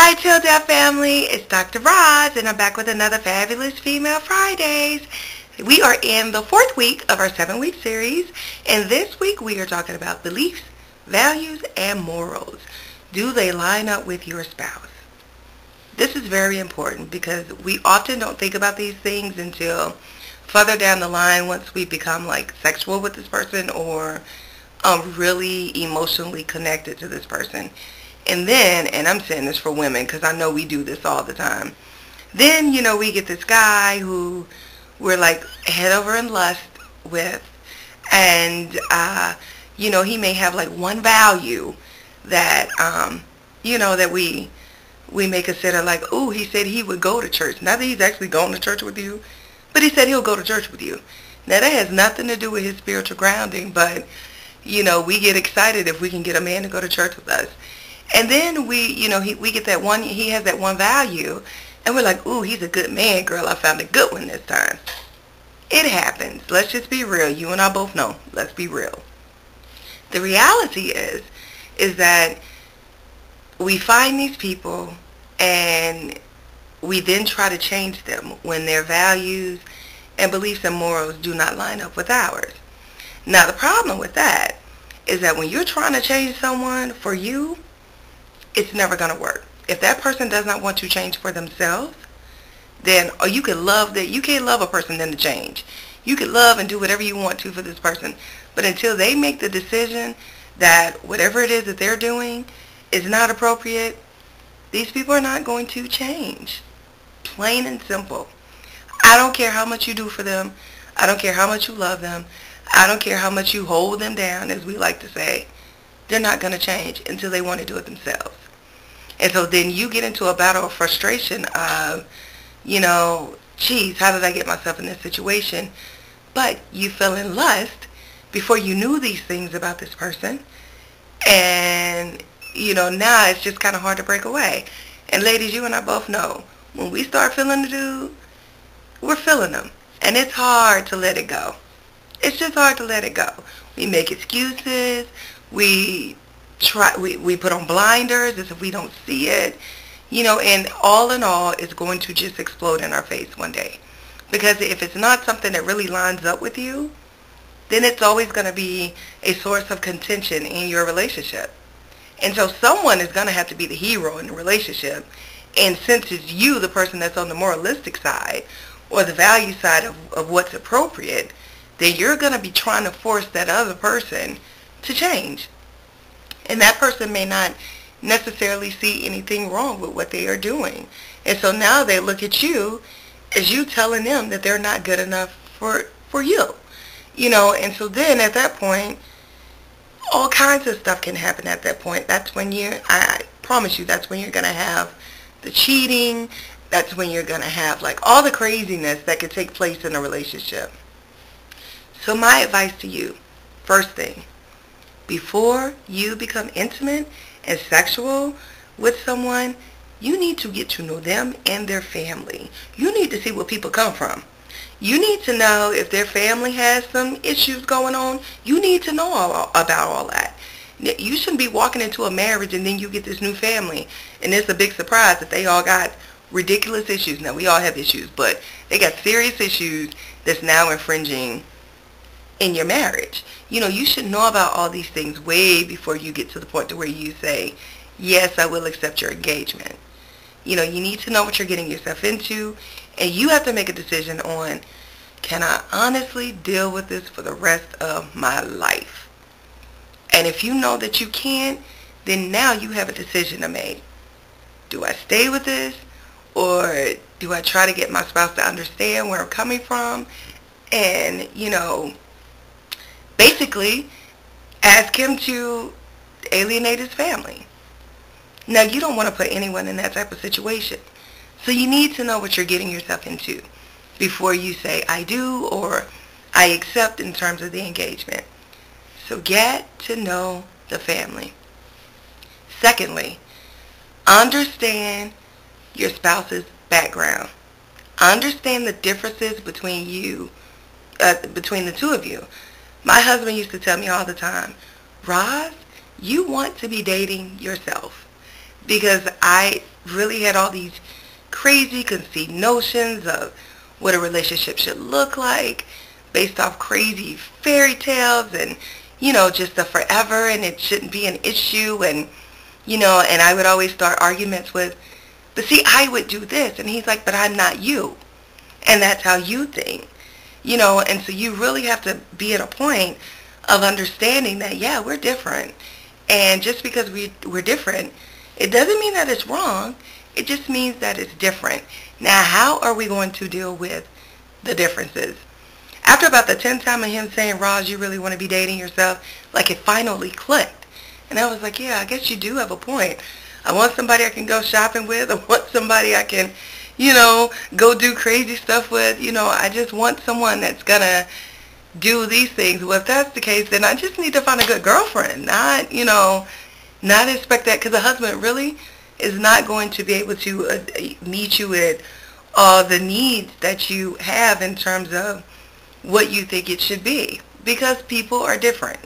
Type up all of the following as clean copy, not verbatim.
Hi, Till Death family. It's Dr. Roz, and I'm back with another fabulous Female Fridays. We are in the fourth week of our 7-week series, and this week we are talking about beliefs, values, and morals. Do they line up with your spouse? This is very important because we often don't think about these things until further down the line once we become like sexual with this person or really emotionally connected to this person. And then, and I'm saying this for women because I know we do this all the time, then, we get this guy who we're like head over in lust with, and, he may have like one value that, that we may consider like, oh, he said he would go to church. Not that he's actually going to church with you, but he said he'll go to church with you. Now, that has nothing to do with his spiritual grounding, but, we get excited if we can get a man to go to church with us. And then we get that one, he has that one value, and we're like, ooh, he's a good man, girl. I found a good one this time. It happens. Let's just be real. You and I both know. Let's be real. The reality is that we find these people and we then try to change them when their values and beliefs and morals do not line up with ours. Now, the problem with that is that when you're trying to change someone for you, it's never going to work. If that person does not want to change for themselves, then, or you can love that, you can't love a person then to change. You can love and do whatever you want to for this person, but until they make the decision that whatever it is that they're doing is not appropriate, these people are not going to change. Plain and simple. I don't care how much you do for them. I don't care how much you love them. I don't care how much you hold them down, as we like to say. They're not going to change until they want to do it themselves. And so then you get into a battle of frustration of, geez, how did I get myself in this situation? But you fell in lust before you knew these things about this person. And, now it's just kind of hard to break away. And ladies, you and I both know, when we start feeling the dude, we're feeling them. And it's hard to let it go. It's just hard to let it go. We make excuses. We put on blinders as if we don't see it, and all in all, it's going to just explode in our face one day. Because if it's not something that really lines up with you, then it's always going to be a source of contention in your relationship. And so someone is going to have to be the hero in the relationship. And since it's you, the person that's on the moralistic side or the value side of what's appropriate, then you're going to be trying to force that other person to change. And that person may not necessarily see anything wrong with what they are doing. And so now they look at you as you telling them that they're not good enough for you. And so then at that point, all kinds of stuff can happen at that point. That's when I promise you, that's when you're going to have the cheating. That's when you're going to have like all the craziness that could take place in a relationship. So my advice to you, first thing, before you become intimate and sexual with someone, you need to get to know them and their family. You need to see where people come from. You need to know if their family has some issues going on. You need to know about all that. You shouldn't be walking into a marriage and then you get this new family and it's a big surprise that they all got ridiculous issues. Now, we all have issues, but they got serious issues that's now infringing in your marriage. You should know about all these things way before you get to the point to where you say, yes, I will accept your engagement. You need to know what you're getting yourself into, and you have to make a decision on, can I honestly deal with this for the rest of my life? And if you know that you can't, then now you have a decision to make. Do I stay with this, or do I try to get my spouse to understand where I'm coming from and, basically ask him to alienate his family? Now, you don't want to put anyone in that type of situation. So you need to know what you're getting yourself into before you say, I do, or I accept in terms of the engagement. So get to know the family. Secondly, understand your spouse's background. Understand the differences between between the two of you. My husband used to tell me all the time, Roz, you want to be dating yourself. Because really had all these crazy conceived notions of what a relationship should look like based off crazy fairy tales and, just the forever and it shouldn't be an issue and I would always start arguments with, but see, I would do this. And he's like, but I'm not you. And that's how you think. And so you really have to be at a point of understanding that, yeah, we're different. And just because we're different, it doesn't mean that it's wrong. It just means that it's different. Now, how are we going to deal with the differences? After about the 10th time of him saying, Roz, you really want to be dating yourself, like it finally clicked. And I was like, yeah, I guess you do have a point. I want somebody I can go shopping with. I want somebody I can, go do crazy stuff with. I just want someone that's going to do these things. Well, if that's the case, then I just need to find a good girlfriend. Not expect that, because a husband really is not going to be able to meet you with all the needs that you have in terms of what you think it should be, because people are different.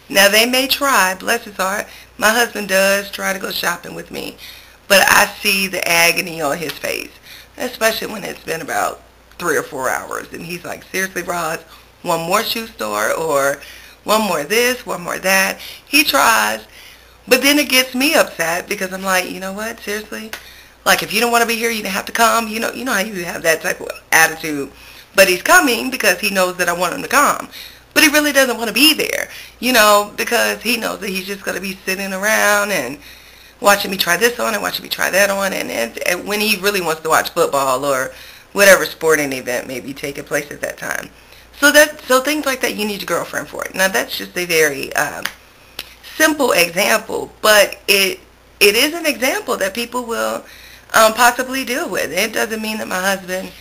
Now, they may try, bless his heart, my husband does try to go shopping with me, but I see the agony on his face, especially when it's been about 3 or 4 hours, and he's like, seriously, Roz, one more shoe store, or one more this, one more that. He tries, but then it gets me upset, because I'm like, you know what, seriously? Like, if you don't want to be here, you don't have to come. You know how you have that type of attitude. But he's coming because he knows that I want him to come. But he really doesn't want to be there, because he knows that he's just going to be sitting around and watching me try this on and watching me try that on. And when he really wants to watch football or whatever sporting event may be taking place at that time. So things like that, you need your girlfriend for it. Now, that's just a very simple example, but it is an example that people will possibly deal with. It doesn't mean that my husband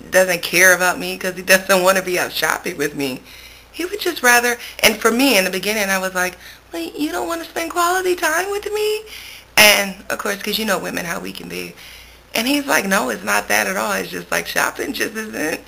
doesn't care about me because he doesn't want to be out shopping with me. He would just rather, and for me in the beginning I was like, wait, you don't want to spend quality time with me? And of course, because women, how we can be. And he's like, no, it's not that at all. It's just like shopping just isn't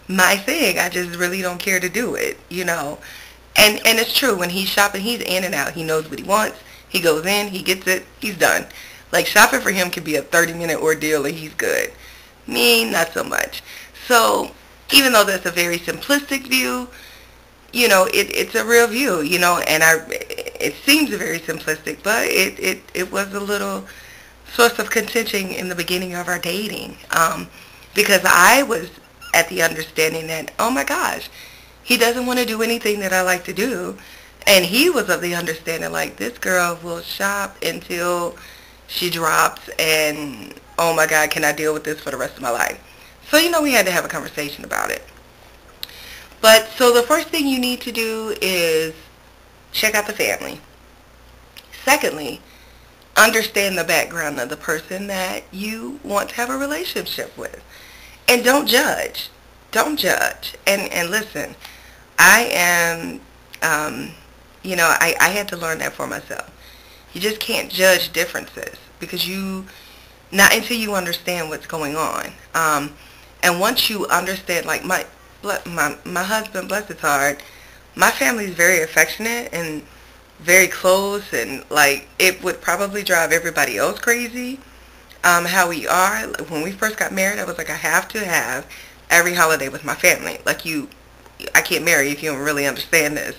my thing. I just really don't care to do it, And it's true, when he's shopping, he's in and out. He knows what he wants. He goes in, he gets it, he's done. Like, shopping for him can be a 30-minute ordeal and he's good. Me, not so much. So, even though that's a very simplistic view, it's a real view, and it seems very simplistic, but it was a little source of contention in the beginning of our dating, because I was at the understanding that, oh my gosh, he doesn't want to do anything that I like to do, and he was of the understanding, like, this girl will shop until she drops, and oh my God, can I deal with this for the rest of my life? So, we had to have a conversation about it. But, so the first thing you need to do is check out the family. Secondly, understand the background of the person that you want to have a relationship with. And don't judge. Don't judge. And listen, I am, I had to learn that for myself. You just can't judge differences because not until you understand what's going on. And once you understand, like my husband, bless his heart, my family is very affectionate and very close, and like it would probably drive everybody else crazy how we are. When we first got married, I was like, I have to have every holiday with my family. Like, I can't marry if you don't really understand this.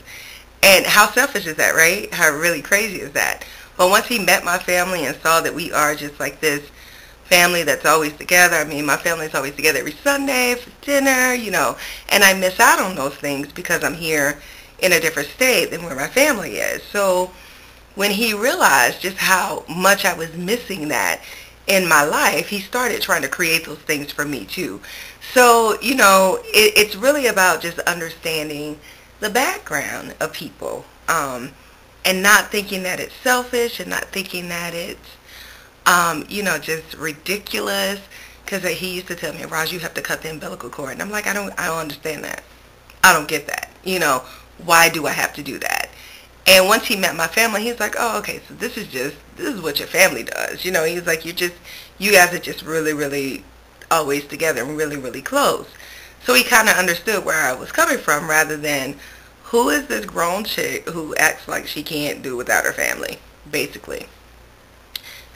And how selfish is that, right? How really crazy is that? But once he met my family and saw that we are just like this family that's always together. I mean, my family's always together every Sunday for dinner, and I miss out on those things because I'm here in a different state than where my family is. So when he realized just how much I was missing that in my life, he started trying to create those things for me too. So, it's really about just understanding the background of people, and not thinking that it's selfish and not thinking that it's just ridiculous, because he used to tell me, Roz, you have to cut the umbilical cord. And I'm like, I don't understand that. I don't get that. Why do I have to do that? And once he met my family, he's like, oh, okay, so this is what your family does. He's like, you guys are just really, really always together and really, really close. So he kind of understood where I was coming from, rather than, who is this grown chick who acts like she can't do without her family, basically.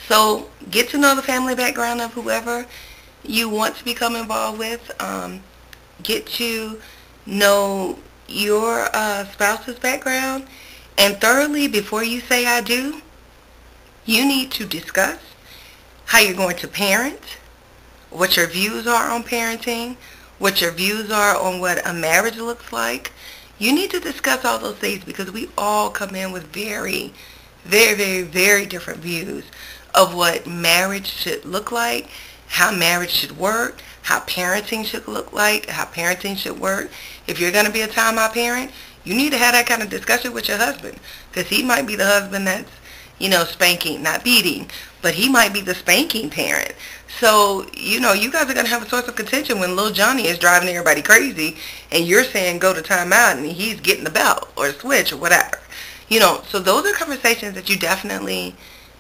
So get to know the family background of whoever you want to become involved with. Get to know your spouse's background. And thirdly, before you say I do, you need to discuss how you're going to parent, what your views are on parenting, what your views are on what a marriage looks like. You need to discuss all those things because we all come in with very, very, very, very different views of what marriage should look like, how marriage should work, how parenting should look like, how parenting should work. If you're going to be a timeout parent, you need to have that kind of discussion with your husband because he might be the husband that's, spanking, not beating, but he might be the spanking parent. So, you guys are going to have a source of contention when little Johnny is driving everybody crazy and you're saying go to timeout and he's getting the belt or the switch or whatever. So those are conversations that you definitely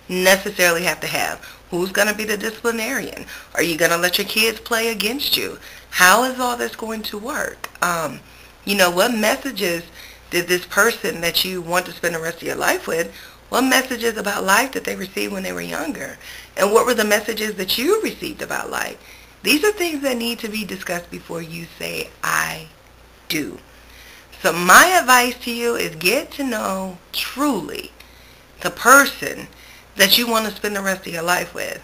necessarily have to have. Who's going to be the disciplinarian? Are you going to let your kids play against you? How is all this going to work? What messages did this person that you want to spend the rest of your life with, what messages about life did they receive when they were younger? And what were the messages that you received about life? These are things that need to be discussed before you say, I do. So my advice to you is get to know truly the person that you want to spend the rest of your life with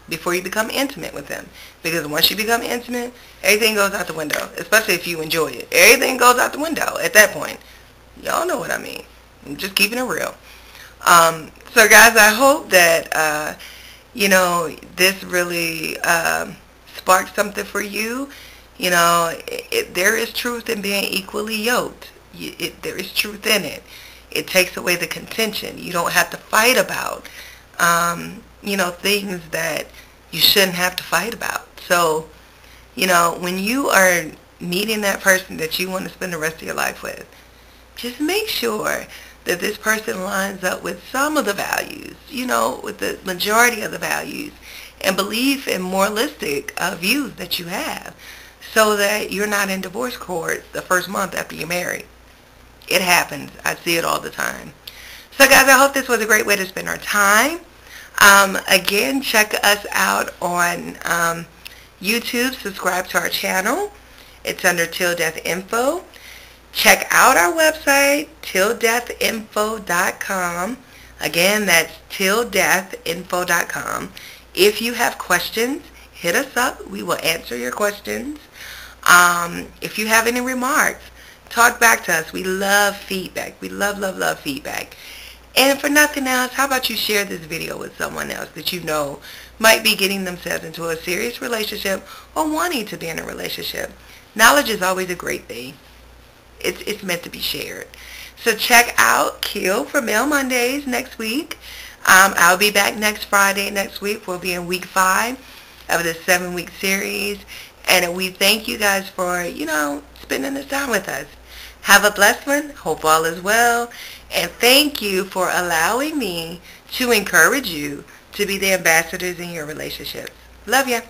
before you become intimate with them. Because once you become intimate, everything goes out the window, especially if you enjoy it. Everything goes out the window at that point. Y'all know what I mean. I'm just keeping it real. So guys, I hope that, this really sparked something for you. There is truth in being equally yoked. There is truth in it. It takes away the contention. You don't have to fight about, things that you shouldn't have to fight about. So, when you are meeting that person that you want to spend the rest of your life with, just make sure that this person lines up with some of the values, with the majority of the values and belief and moralistic views that you have so that you're not in divorce court the first month after you're married. It happens. I see it all the time. So guys, I hope this was a great way to spend our time. Again, check us out on YouTube. Subscribe to our channel. It's under Till Death Info. Check out our website, tilldeathinfo.com. Again, that's tilldeathinfo.com. If you have questions, hit us up. We will answer your questions. If you have any remarks, talk back to us. We love feedback. We love, love, love feedback. And for nothing else, how about you share this video with someone else that you know might be getting themselves into a serious relationship or wanting to be in a relationship. Knowledge is always a great thing. It's meant to be shared. So check out Kill for Mail Mondays next week. I'll be back next Friday next week. We'll be in week 5 of this 7-week series. And we thank you guys for, spending this time with us. Have a blessed one. Hope all is well. And thank you for allowing me to encourage you to be the ambassadors in your relationships. Love ya.